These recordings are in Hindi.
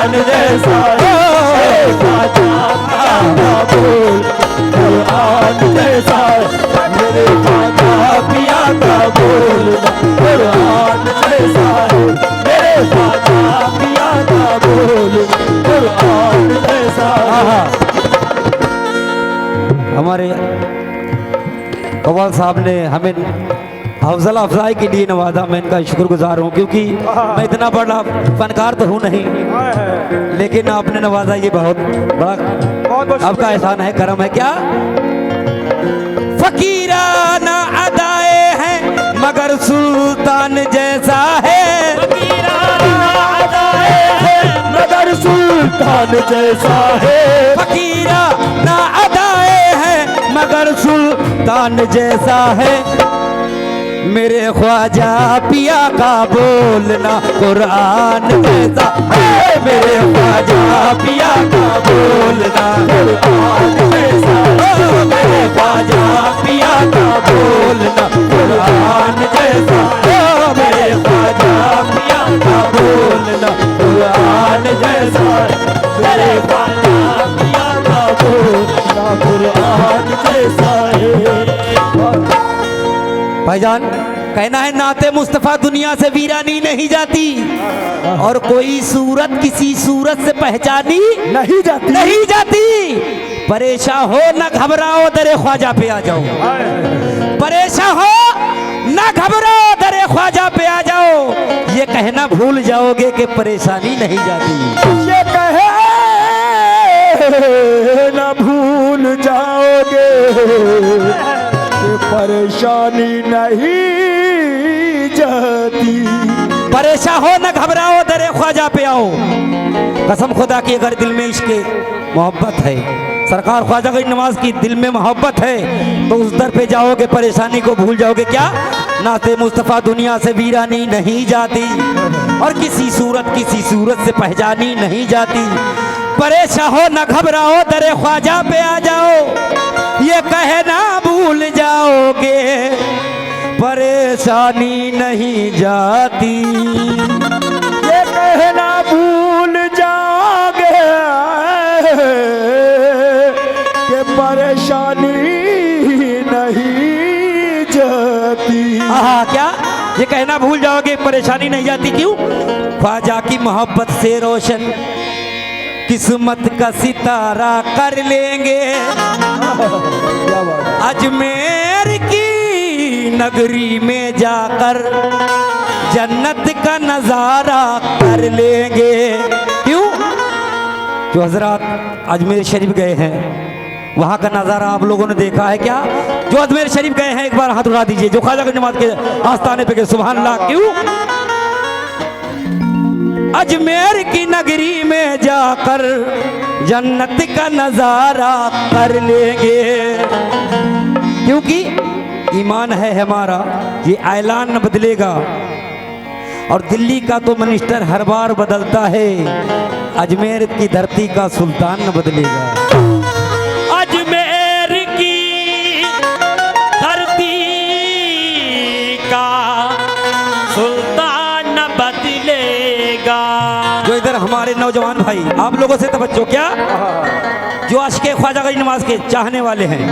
कुरान जैसा है ख्वाजा पिया का बोल कुरान जैसा है मेरे ख्वाजा पिया का बोल कुरान जैसा है मेरे ख्वाजा पिया का बोल कुरान जैसा है। हमारे कव्वाल साहब ने हमें हौसला अफजाई के लिए नवाजा। मैं इनका शुक्रगुजार हूँ क्योंकि मैं इतना बड़ा फनकार तो हूँ नहीं, लेकिन आपने नवाजा ये बहुत बड़ा आपका एहसान है, करम है। क्या फकीराना अदाए हैं मगर सुल्तान जैसा है, फकीराना अदाए हैं मगर सुल्तान जैसा है, फकीराना अदाए हैं मगर सुल्तान जैसा है मेरे ख्वाजा पिया का बोलना कुरान जैसा है मेरे ख्वाजा पिया का बोलना कुरान जैसा है मेरे ख्वाजा पिया का बोलना कुरान जैसा है मेरे ख्वाजा पिया का बोलना कुरान जैसा है मेरे ख्वाजा पिया का बोलना कुरान जैसा है। भाईजान कहना है नाते मुस्तफ़ा दुनिया से वीरानी नहीं जाती और कोई सूरत किसी सूरत से पहचानी नहीं जाती। परेशान हो न घबराओ दरे ख्वाजा पे आ जाओ, परेशान हो न घबराओ दरे ख्वाजा पे आ जाओ, ये कहना भूल जाओगे कि परेशानी नहीं जाती, ये कहे न भूल जाओगे परेशानी नहीं जाती। परेशान हो न घबराओ दरे ख्वाजा पे आओ। कसम खुदा की अगर दिल में इश्क मोहब्बत है, सरकार ख्वाजा गरीब नवाज की दिल में मोहब्बत है तो उस दर पे जाओगे परेशानी को भूल जाओगे। क्या नाते मुस्तफ़ा दुनिया से वीरानी नहीं जाती और किसी सूरत से पहचानी नहीं जाती। परेशान हो न घबराओ दरे ख्वाजा पे आ जाओ, ये कहना भूल जाओगे परेशानी नहीं जाती, ये कहना भूल जाओगे कि परेशानी नहीं जाती। हाँ क्या ये कहना भूल जाओगे परेशानी नहीं जाती। क्यों? ख्वाजा की मोहब्बत से रोशन किस्मत का सितारा कर लेंगे, अजमेर की नगरी में जाकर जन्नत का नजारा कर लेंगे। क्यों? जो हजरात अजमेर शरीफ गए हैं वहाँ का नज़ारा आप लोगों ने देखा है क्या? जो अजमेर शरीफ गए हैं एक बार हाथ उठा दीजिए, जो ख्वाजा गरीब नवाज के आस्थाने पे गए, सुभान अल्लाह। क्यों? अजमेर की नगरी में जाकर जन्नत का नजारा कर लेंगे, क्योंकि ईमान है हमारा ये ऐलान न बदलेगा। और दिल्ली का तो मिनिस्टर हर बार बदलता है, अजमेर की धरती का सुल्तान न बदलेगा। अजमेर की धरती का सुल्तान न बदलेगा। जो इधर हमारे नौजवान भाई आप लोगों से तवज्जो, क्या जो आशिक़े ख्वाजा गरीब नवाज के चाहने वाले हैं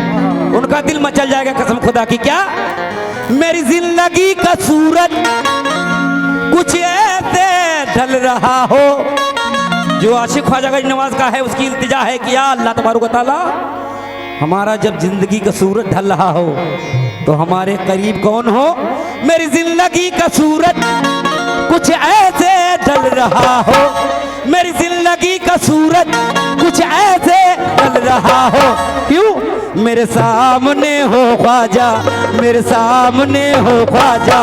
उनका दिल मचल जाएगा कसम खुदा की। क्या मेरी जिंदगी का सूरज कुछ ऐसे ढल रहा हो, जो आशिक़ ख्वाजा गरीब नवाज का है उसकी इल्तिजा है कि या अल्लाह तबारक व तआला हमारा जब जिंदगी का सूरज ढल रहा हो तो हमारे करीब कौन हो। मेरी जिंदगी का सूरज कुछ ऐसे ढल रहा हो, मेरी जिंदगी का सूरज कुछ ऐसे ढल रहा हो। क्यों? मेरे सामने हो ख्वाजा, मेरे सामने हो ख्वाजा,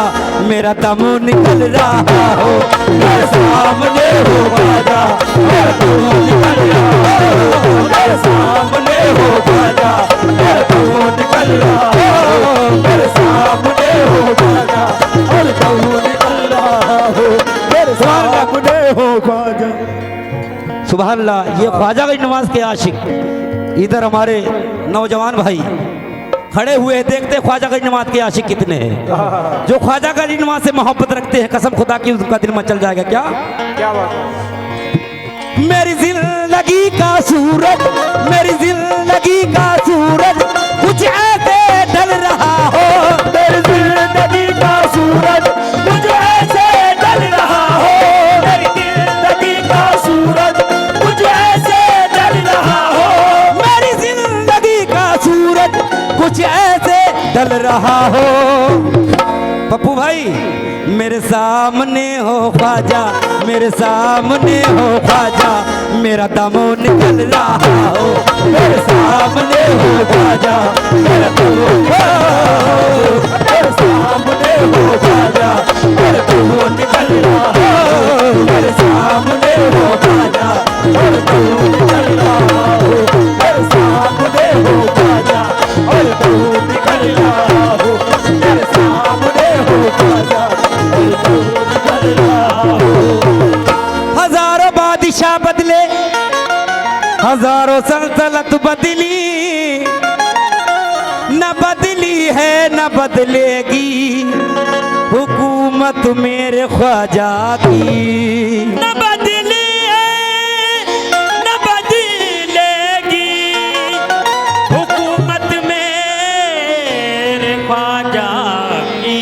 मेरा दम निकल रहा हो। मेरे सामने हो ख्वाजा, मेरा दम निकल रहा हो। मेरे सामने हो ख्वाजा, मेरा दम निकल रहा हो। मेरे सामने हो ख्वाजा, मेरा दम निकल रहा हो। मेरे सामने हो ख्वाजा। सुभान अल्लाह। ये ख्वाजा गरीब नवाज के आशिक इधर हमारे नौजवान भाई खड़े हुए देखते ख्वाजा गरीब नवाज के आशिक कितने हैं। जो ख्वाजा गरीब नवाज से मोहब्बत रखते हैं कसम खुदा की उनका दिल मचल जाएगा। क्या क्या बात है। मेरी जिंदगी का सूरज, मेरी जिंदगी का सूरज कुछ ऐसे ढल रहा हो, मेरी जिंदगी का सूरज कुछ ऐसे ढल रहा हो, मेरी जिंदगी का सूरज कुछ ऐसे ढल रहा हो, मेरी जिंदगी का सूरज कुछ ऐसे ढल रहा हो। पप्पू भाई मेरे सामने हो ख्वाजा, मेरे सामने हो ख्वाजा, मेरा दम निकल रहा हो, मेरे सामने हो ख्वाजा, मेरा दम मेरे सामने हो ख्वाजा, मेरे दम निकल रहा हो, मेरे सामने हो ख्वाजा, मेरे दम निकल रहा हो, मेरे सामने हो ख्वाजा, मेरे दम निकल रहा हो, मेरे सामने हो ख्वाजा, मेरे दम निकल रहा हो। हजारों बादशाह बदले, हजारों सल्तनत बदली, न बदली है न बदलेगी हुकूमत मेरे ख्वाजा की, न बदली है न बदलेगी हुकूमत मेरे ख्वाजा की।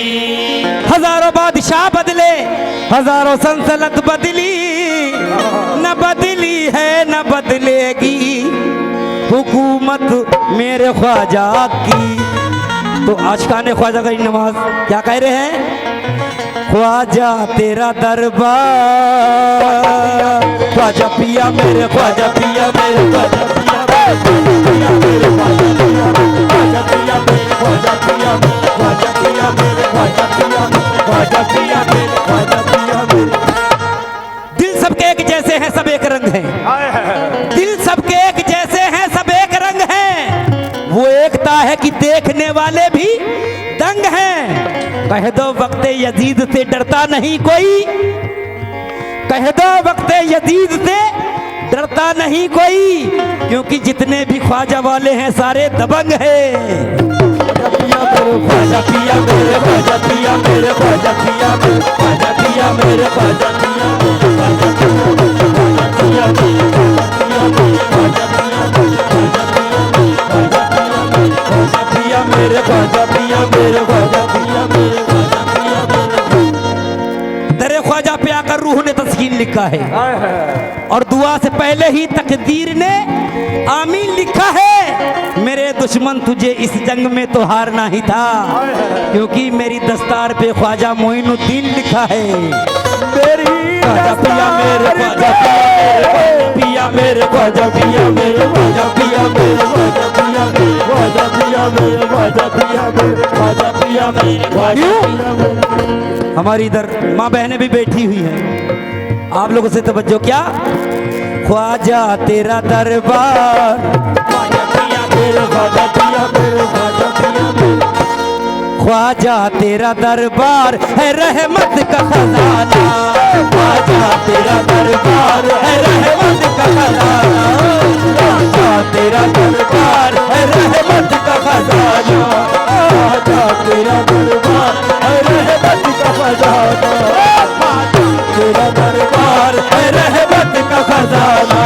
हजारों बादशाह बदले, हजारों सल्तनत बदली, न बदली है न बदलेगी हुकूमत मेरे ख्वाजा की। तो आशिकाने ख्वाजा की नमाज क्या कह रहे हैं? ख्वाजा तेरा दरबार, ख्वाजा पिया मेरे, ख्वाजा पिया मेरे, ख्वाजा पिया मेरे, ख्वाजा पिया मेरे, ख्वाजा पिया मेरे, ख्वाजा पिया मेरे, ख्वाजा पिया मेरे, ख्वाजा पिया मेरे, ख्वाजा पिया मेरे। दिल सबके एक जैसे हैं, सब एक रंग हैं। दिल सबके एक जैसे हैं, सब एक रंग हैं। वो एकता है कि देखने वाले भी दंग हैं। कह दो वक्त यजीद से डरता नहीं कोई, कह दो वक्त यजीद से डरता नहीं कोई, क्योंकि जितने भी ख्वाजा वाले हैं सारे दबंग हैं। ख्वाजा पिया मेरे, ख्वाजा पिया मेरे, ख्वाजा पिया मेरे, ख्वाजा पिया मेरे, ख्वाजा पिया मेरे, ख्वाजा पिया मेरे, ख्वाजा पिया मेरे, ख्वाजा पिया मेरे, ख्वाजा पिया मेरे, ख्वाजा पिया मेरे, ख्वाजा पिया मेरे। दरे ख्वाजा पे आकर रूह ने तस्कीन लिखा है, और दुआ से पहले ही तकदीर ने आमीन लिखा है। मेरे दुश्मन तुझे इस जंग में तो हारना ही था, क्योंकि मेरी दस्तार पे ख्वाजा मोइनुद्दीन लिखा है। मेरी ख्वाजा पिया मेरे, ख्वाजा पिया मेरे, ख्वाजा पिया मेरे, ख्वाजा पिया मेरे, ख्वाजा पिया मेरे, ख्वाजा पिया मेरे, ख्वाजा पिया मेरे, ख्वाजा पिया मेरे, ख्वाजा पिया मेरे। हमारी इधर माँ बहनें भी बैठी हुई हैं, आप लोगों से तवज्जो क्या? ख्वाजा तेरा दरबार, ख्वाजा पिया मेरे, ख्वाजा पिया मेरे, ख्वाजा पिया मेरे। ख्वाजा तेरा दरबार है रहमत का खजाना, ख्वाजा तेरा दरबार है रहमत का खजाना, ख्वाजा तेरा दरबार है रहमत का खजाना, ख्वाजा तेरा दरबार है रहमत का खजाना, तेरा दरबार है रहमत का खजाना,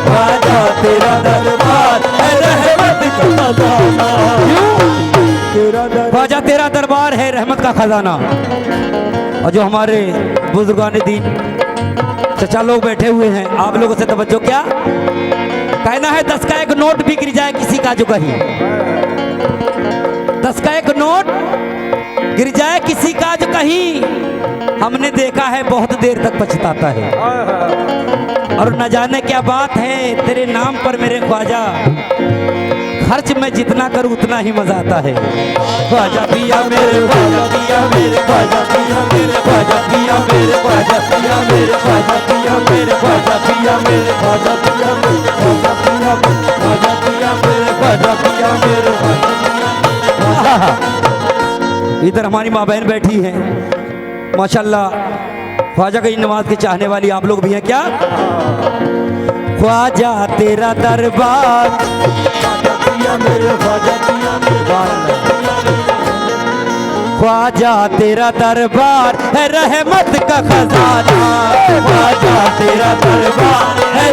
ख्वाजा तेरा दरबार है रहमत का खजाना। ख्वाजा तेरा दरबार है रहमत का खजाना। और जो हमारे बुजुर्गान दीन चचा लोग बैठे हुए हैं, आप लोगों से तवज्जो क्या? कहना है 10 का एक नोट भी गिर जाए किसी का जो कहीं, 10 का एक नोट गिर जाए किसी का जो कहीं, हमने देखा है बहुत देर तक पछताता है। और न जाने क्या बात है तेरे नाम पर मेरे ख्वाजा, खर्च में जितना करूं उतना ही मजा आता है। ख्वाजा पिया मेरे, ख्वाजा पिया मेरे, ख्वाजा पिया मेरे, ख्वाजा पिया मेरे, ख्वाजा पिया मेरे, ख्वाजा पिया मेरे, ख्वाजा पिया मेरे, ख्वाजा पिया मेरे, ख्वाजा पिया मेरे, ख्वाजा पिया मेरे, ख्वाजा पिया मेरे, ख्वाजा पिया मेरे। इधर हमारी माँ बहन बैठी हैं, माशाल्लाह ख्वाजा की नमाज के चाहने वाली आप लोग भी हैं क्या? ख्वाजा तेरा दरबार, ख्वाजा पिया मेरे, ख्वाजा पिया मेरे, ख्वाजा तेरा दरबार है रहमत का खजाना, ख्वाजा तेरा दरबार है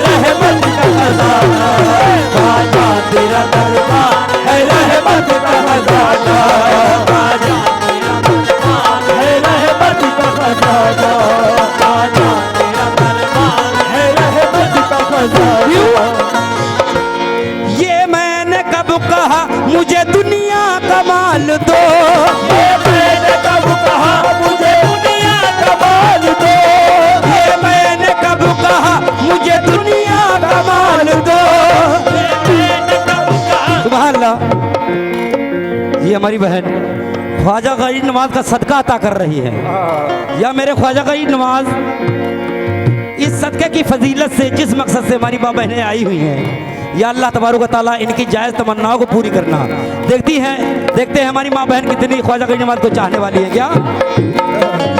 नजारा। ये मैंने कब कहा मुझे दुनिया का माल दो, ये मैंने कब कहा मुझे दुनिया का माल दो, ये मैंने कब कहा मुझे दुनिया का माल दो। ये मैंने कब कहा। सुभान अल्लाह। ये हमारी बहन ख्वाजा गरीब नवाज का सदका अता कर रही है। या मेरे ख्वाजा गरीब नवाज इस सदके की फजीलत से, जिस मकसद से हमारी माँ बहनें आई हुई हैं, या अल्लाह तबारुक व तआला इनकी जायज़ तमन्नाओं को पूरी करना। देखते हैं हमारी माँ बहन कितनी ख्वाजा गरीब नवाज को चाहने वाली है। क्या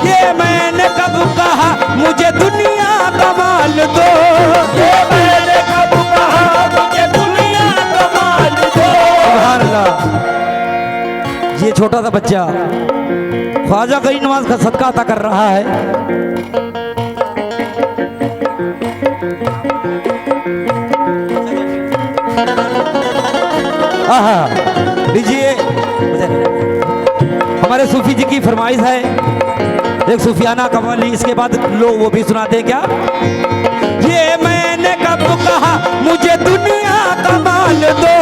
ये मैंने कब कहा मुझे दुनिया का माल दो, ये मैंने कब कहा मुझे दुनिया का माल दो। सुभान अल्लाह। ये छोटा सा बच्चा ख्वाजा गरीब नवाज का सदका अता कर रहा है। आहा, लीजिए। हमारे सूफी जी की फरमाइश है एक सूफियाना कव्वाली, इसके बाद लोग वो भी सुनाते हैं। क्या ये मैंने कब कहा मुझे दुनिया का माल दो,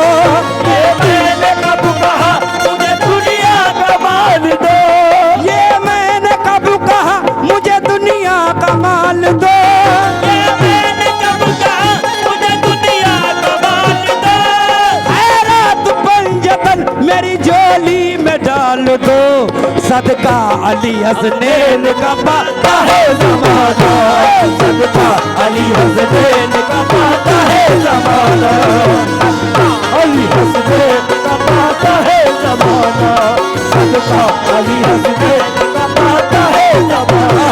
ये मैंने कब कहा मुझे दुनिया का माल दो, ये मैंने कब कहा मुझे दुनिया का माल दो, ये मैंने कब कहा मुझे दुनिया का माल दो। खैरात पंजतन मेरी झोली में डाल दो, सदका अली हसनैन का पाता है जमाना, सदका अली हसनैन का पाता है जमाना, अली हसनैन का पाता है जमाना, सदका अली हसनैन का पाता है जमाना।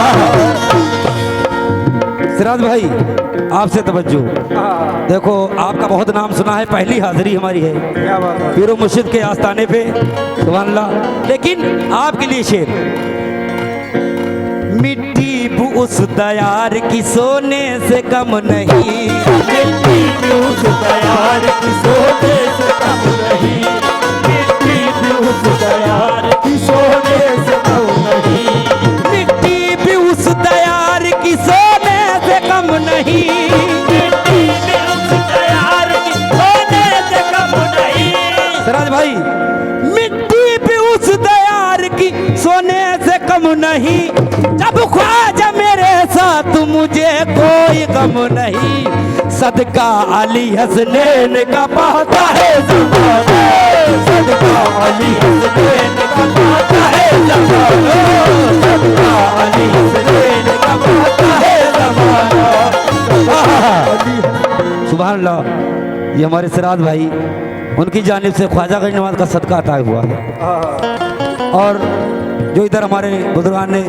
सिराज भाई आपसे तवज्जो। देखो आपका बहुत नाम सुना है, पहली हाजिरी हमारी है पीरो मुर्शिद के आस्थाने पे। सुभान अल्लाह। लेकिन आपके लिए शेर, मिट्टी भी उस दयार की सोने से कम नहीं, मिट्टी भी उस दयार की सोने से कम नहीं, मिट्टी भी उस दयार की सोने से कम नहीं, मिट्टी भी उस दयार की सोने से कम नहीं, मिट्टी भी उस दयार की सोने से कम नहीं। सिराज भाई, मिट्टी भी उस दयार की सोने से कम नहीं, जब ख्वाजा मेरे साथ मुझे कोई गम नहीं, सदका अली हसनैन का पाता है जमाना, सदका अली हसनैन का पाता है जमाना, सदका अली हसनैन का पाता है जमाना, सदका अली। सुभान अल्लाह। ये हमारे सिराज भाई, उनकी जानिब से ख्वाजा गरीब नवाज का सदका अता हुआ है। और जो इधर हमारे बुजुर्गान ने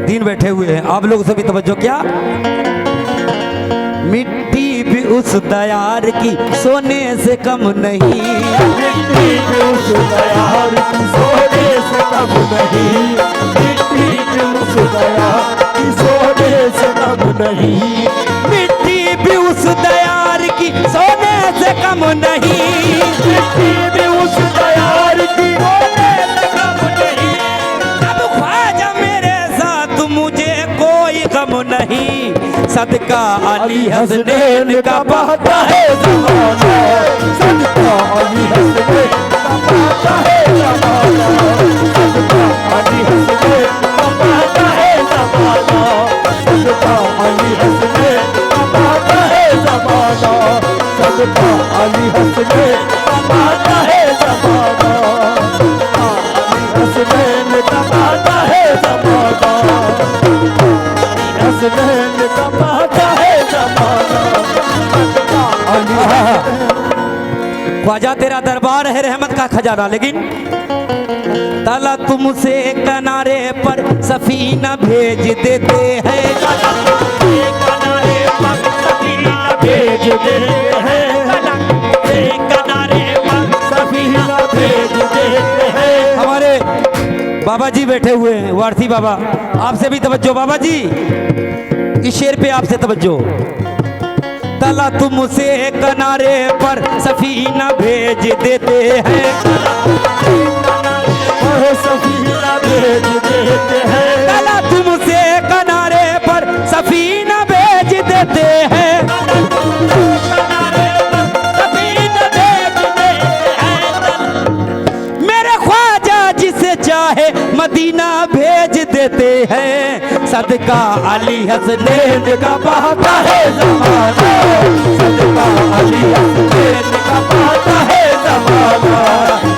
दीन बैठे हुए हैं, आप लोगों से भी तवज्जो। क्या मिट्टी भी उस दयार की सोने से कम नहीं, मिट्टी भी उस दयार की सोने से कम नहीं, मिट्टी भी उस दयार की सोने से कम नहीं, मिट्टी भी उस दयार की सोने से कम नहीं, मिट्टी भी उस दयार की सोने से कम नहीं। अब ख्वाजा मेरे साथ मुझे कोई गम नहीं, सदका अली हसनैन का पाता है जमाना, सदका अली हसनैन का पाता है जमाना, सदका अली हसनैन का पाता है जमाना, सदका अली हसनैन का पाता है जमाना, सदका अली हसनैन का पाता है जमाना, हसनैन का पाता है जमाना, हसनैन का पाता है जमाना, सदका अली ख्वाजा तेरा दरबार है रहमत का खजाना, लेकिन ताला तुमसे किनारे पर सफीना भेज देते हैं, किनारे पर सफीना भेज देते हैं, किनारे पर सफीना भेज देते हैं। हमारे बाबा जी बैठे हुए हैं, वारसी बाबा, आपसे भी तवज्जो। बाबा जी इस शेर पे आपसे तवज्जो। तला तुमसे किनारे पर सफीना भेज देते हैं, और सफीना भेज देते हैं, तला तुमसे किनारे पर सफीना भेज देते हैं, मदीना भेज देते हैं। सदका अली हसनैन का बहता है ज़माना, सदका अली हसनैन का बहता है ज़माना,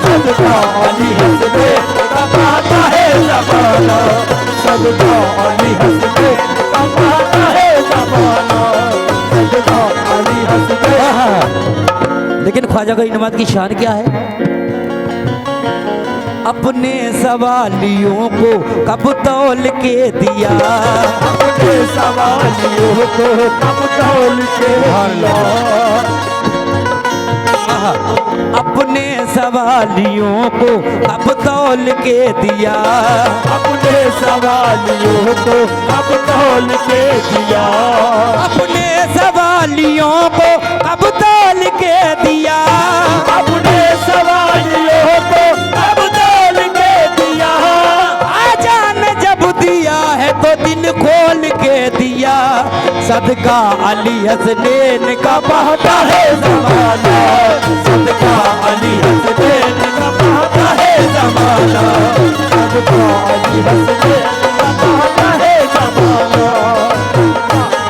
सदका अली हसनैन का बहता है ज़माना, सदका अली हसनैन का बहता है ज़माना, सदका अली हसनैन। लेकिन ख्वाजा गरीब नवाज की शान क्या है? अपने सवालियों को कब तौल के दिया, अपने सवालियों को कब तौल के दिया, अपने सवालियों को कब तौल के दिया, अपने सवालियों को कब तौल के दिया, अपने सवालियों को कब तौल के दिया, अपने सवालियों को कब तौल के दिया। आजान जब दिया है तो दिल खोल के दिया। सदका अली हसनैन का बहता है ज़माना, सदका अली हसनैन का बहता है ज़माना, सदका अली हसनैन का बहता है ज़माना,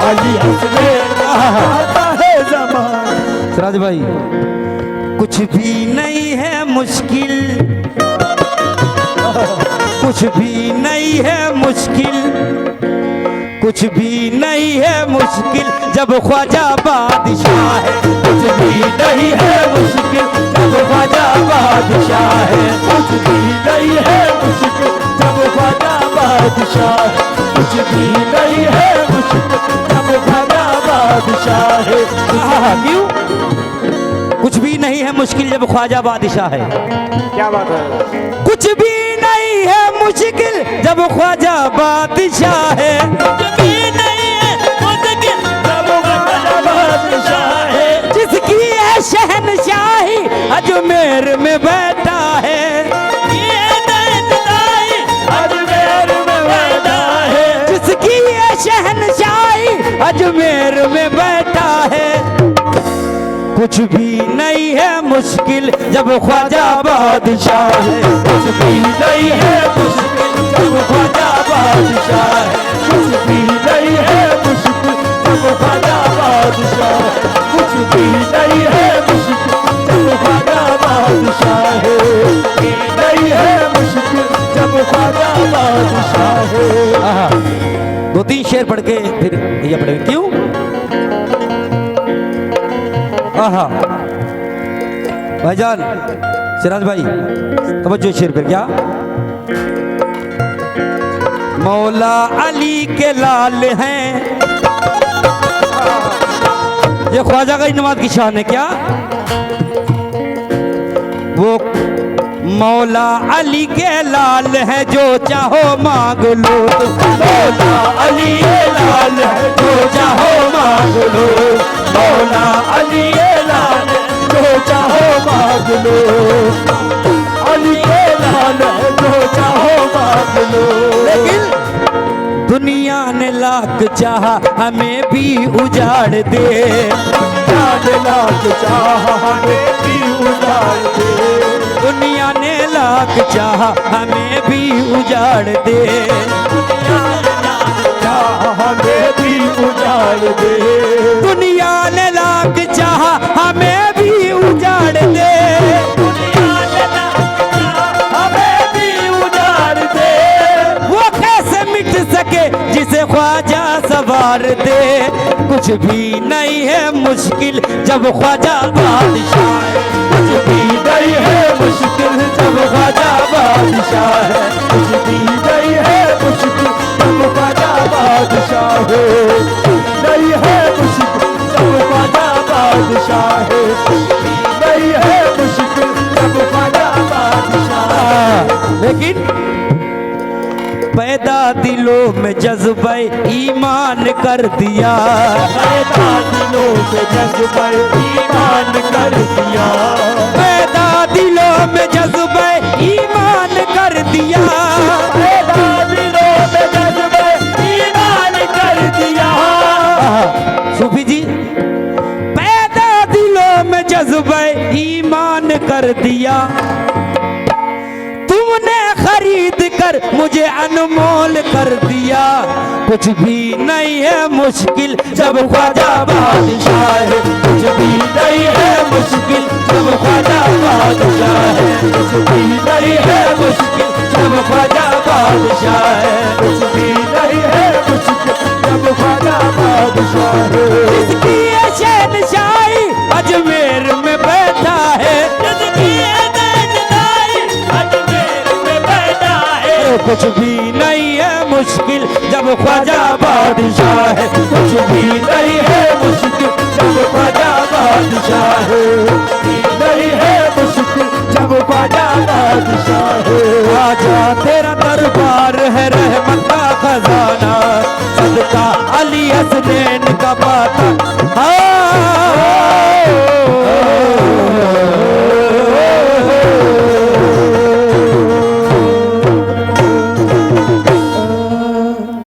अली हसनैन का बहता है ज़माना। सिराज भाई, कुछ भी नहीं है मुश्किल, कुछ भी नहीं है मुश्किल, कुछ भी नहीं है मुश्किल जब ख्वाजा बादशाह है। कुछ भी नहीं है मुश्किल जब ख्वाजा बादशाह है, कुछ भी नहीं है मुश्किल जब ख्वाजा बादशाह है, कुछ भी नहीं है मुश्किल जब ख्वाजा बादशाह है। क्यों? कुछ भी नहीं है मुश्किल जब ख्वाजा बादशाह है। क्या बात है? कुछ भी नहीं है मुश्किल जब ख्वाजा बादशाह है। कुछ भी नहीं है मुश्किल जब ख्वाजा बादशाह है, जिसकी है शहनशाही अजमेर में बैठा है। ये दर्दाई अजमेर में बैठा है, जिसकी है शहनशाही अजमेर में बैठा है। कुछ भी नहीं है मुश्किल जब ख्वाजा बादशाह है। कुछ भी नहीं है मुश्किल जब ख्वाजा बादशाह है, कुछ भी नहीं है मुश्किल जब ख्वाजा बादशाह है, कुछ भी नहीं है मुश्किल जब ख्वाजा बादशाह है, नहीं है मुश्किल जब ख्वाजा बादशाह है। दो तीन शेर पढ़ के फिर भैया पढ़ेंगे। क्यों? आहा भाईजान सिराज भाई तवज्जो शेर पर। क्या? मौला अली के लाल हैं, ये ख्वाजा गरीब नवाज की शान है। क्या? वो मौला अली के लाल है, जो चाहो मांग लो। मौला अली के लाल है, जो चाहो मांग लो, मौला अली के लाल है, जो चाहो मांग लो, अली के लाल है, जो चाहो मांग लो। लेकिन दुनिया ने लाख चाहा हमें भी उजाड़ दे, जान लाख चाह हमें भी उजाड़ दे, दुनिया ने लाख चाहा हमें भी उजाड़ दे। चाह हमें भी उजाड़ दे, दुनिया ने लाख चाहा हमें भी उजाड़ दे। हमें भी उजाड़ दे। वो कैसे मिट सके जिसे ख्वाजा सवार दे। कुछ भी नहीं है मुश्किल जब ख्वाजा बादशाह है। कुछ भी नहीं है मुश्किल जब ख्वाजा बादशाह है, कुछ भी नहीं है मुश्किल जब ख्वाजा बादशाह है, नहीं है मुश्किल जब ख्वाजा बादशाह है, नहीं है मुश्किल जब ख्वाजा बादशाह है। लेकिन पैदा दिलों में जज्बा ईमान कर दिया, पैदा दिलों में जज्बा ईमान कर दिया, पैदा दिलों में जज्बा ईमान कर दिया, पैदा दिलों में जज्बा ईमान कर दिया। सूफी जी, पैदा दिलों में जज्बा ईमान कर दिया। तुमने खरीद कर मुझे अनमोल कर दिया। कुछ भी नहीं है मुश्किल जब ख्वाजा बादशाह है, कुछ भी नहीं है मुश्किल जब ख्वाजा बादशाह है, कुछ भी नहीं है मुश्किल जब ख्वाजा बादशाह है, कुछ भी नहीं है मुश्किल जब ख्वाजा बादशाह है। जिसकी ये शहनशाही अजमेर में बैठा है, जिसकी ये शहनशाही अजमेर में बैठा है, कुछ भी नहीं है मुश्किल जब ख्वाजा बादशाह है, कुछ भी नहीं है मुश्किल जब ख्वाजा बादशाह है, कुछ भी नहीं है मुश्किल जब ख्वाजा बादशाह है। ख्वाजा तेरा दरबार है रहमत का खजाना, सदका अली हसनैन का पाता